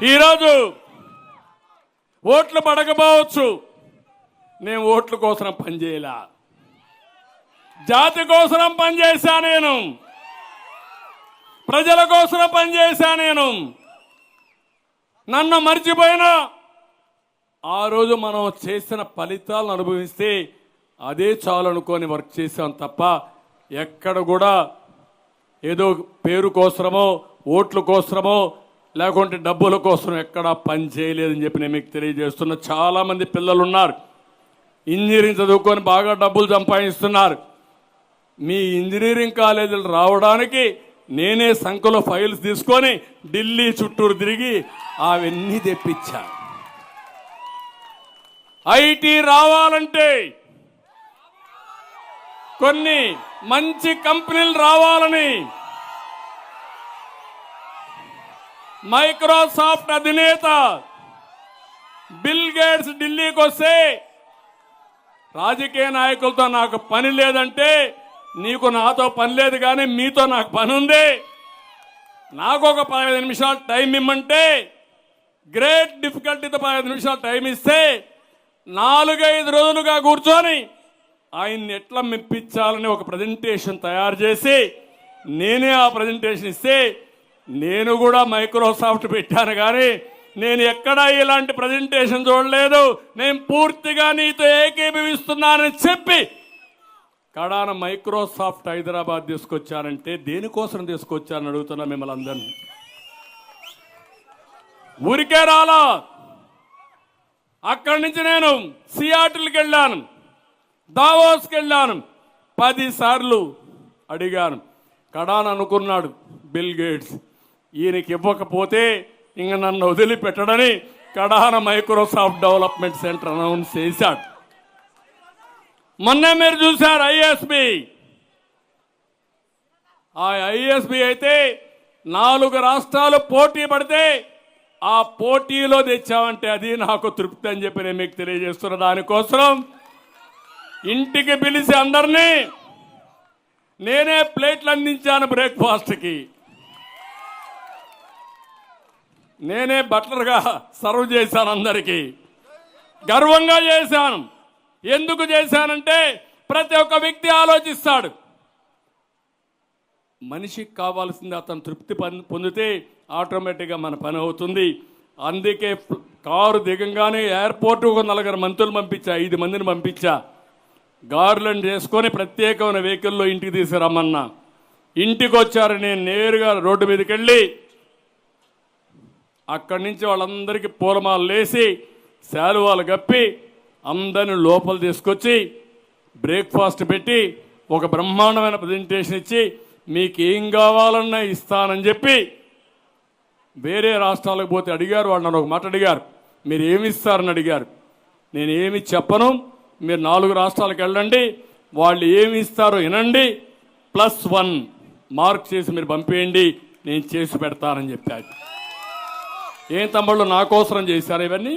ఈరోజు ఓట్లు పడకపోవచ్చు, నేను ఓట్ల కోసం పనిచేయలా, జాతి కోసం పనిచేశా, నేను ప్రజల కోసం పనిచేశా. నేను నన్ను మర్చిపోయినా ఆ రోజు మనం చేసిన ఫలితాలను అనుభవిస్తే అదే చాలు అనుకొని వర్క్ చేశాం తప్ప ఎక్కడ కూడా ఏదో పేరు కోసమో ఓట్ల కోసమో లేకుంటే డబ్బుల కోసం ఎక్కడా పని చేయలేదని చెప్పి నేను మీకు తెలియజేస్తున్నా. చాలామంది పిల్లలు ఉన్నారు, ఇంజనీరింగ్ చదువుకొని బాగా డబ్బులు సంపాదిస్తున్నారు. మీ ఇంజనీరింగ్ కాలేజీలు రావడానికి నేనే సంఖ్యలో ఫైల్స్ తీసుకొని ఢిల్లీ చుట్టూరు తిరిగి అవన్నీ తెప్పించా. ఐటీ రావాలంటే కొన్ని మంచి కంపెనీలు రావాలని మైక్రోసాఫ్ట్ అధినేత బిల్ గేట్స్ ఢిల్లీకి వస్తే రాజకీయ నాయకులతో నాకు పని లేదంటే, నీకు నాతో పని లేదు కానీ మీతో నాకు పని ఉంది, నాకు ఒక 15 నిమిషాలు టైం ఇమ్మంటే గ్రేట్ డిఫికల్టీతో 15 నిమిషాలు టైం ఇస్తే 4-5 రోజులుగా కూర్చొని ఆయన్ని ఎట్లా మెప్పించాలని ఒక ప్రజెంటేషన్ తయారు చేసి నేనే ఆ ప్రజెంటేషన్ ఇస్తే, నేను కూడా మైక్రోసాఫ్ట్ పెట్టాను కానీ నేను ఎక్కడా ఇలాంటి ప్రజెంటేషన్ చూడలేదు, నేను పూర్తిగా నీతో ఏకీభవిస్తున్నానని చెప్పి కడాన మైక్రోసాఫ్ట్ హైదరాబాద్ తీసుకొచ్చారంటే దేనికోసం తీసుకొచ్చారని అడుగుతున్నా మిమ్మల్ని అందరినీ. ఊరికే రాలా. అక్కడి నుంచి నేను సియాటిల్కి వెళ్ళాను, దావోస్కి వెళ్ళాను, 10 సార్లు అడిగాను. కడాన అనుకున్నాడు బిల్ గేట్స్, ఈయనకి ఇవ్వకపోతే ఇంక నన్ను వదిలిపెట్టడని కడాన మైక్రోసాఫ్ట్ డెవలప్మెంట్ సెంటర్ అనౌన్స్ చేశాడు. మొన్నే మీరు చూశారు ఐఎస్బి. ఆ ఐఎస్బి అయితే 4 రాష్ట్రాలు పోటీ పడితే ఆ పోటీలో తెచ్చామంటే అది నాకు తృప్తి అని చెప్పి నేను మీకు తెలియజేస్తున్న. దానికోసం ఇంటికి పిలిచి అందరినీ నేనే ప్లేట్లు అందించాను, బ్రేక్ఫాస్ట్కి నేనే బట్లర్గా సర్వ్ చేశాను, అందరికీ గర్వంగా చేశాను. ఎందుకు చేశానంటే ప్రతి ఒక్క వ్యక్తి ఆలోచిస్తాడు, మనిషికి కావాల్సింది అతను తృప్తి పొందితే ఆటోమేటిక్గా మన పని అవుతుంది. అందుకే కారు దిగంగానే ఎయిర్పోర్ట్ ఒక 4 మంత్రులు పంపించా, 5 మందిని పంపించా, గార్లెండ్ చేసుకొని ప్రత్యేకమైన వెహికల్లో ఇంటికి తీసుకురమ్మన్నా. ఇంటికి వచ్చారు, నేను నేరుగా రోడ్డు మీదకి వెళ్ళి అక్కడి నుంచి వాళ్ళందరికీ పూలమాలు వేసి శాలువాలు కప్పి అందరిని లోపల తీసుకొచ్చి బ్రేక్ఫాస్ట్ పెట్టి ఒక బ్రహ్మాండమైన ప్రజెంటేషన్ ఇచ్చి మీకు ఏం కావాలన్నా ఇస్తానని చెప్పి వేరే రాష్ట్రాలకు పోతే అడిగారు. వాళ్ళు నన్ను ఒక మాట అడిగారు, మీరు ఏమి ఇస్తారని అడిగారు. నేను ఏమి చెప్పను, మీరు 4 రాష్ట్రాలకు వెళ్ళండి, వాళ్ళు ఏమి ఇస్తారో వినండి, +1 మార్క్ చేసి మీరు పంపేయండి, నేను చేసి పెడతానని చెప్పారు. ఏం తమ్ముళ్ళు నా కోసం చేశారు ఇవన్నీ.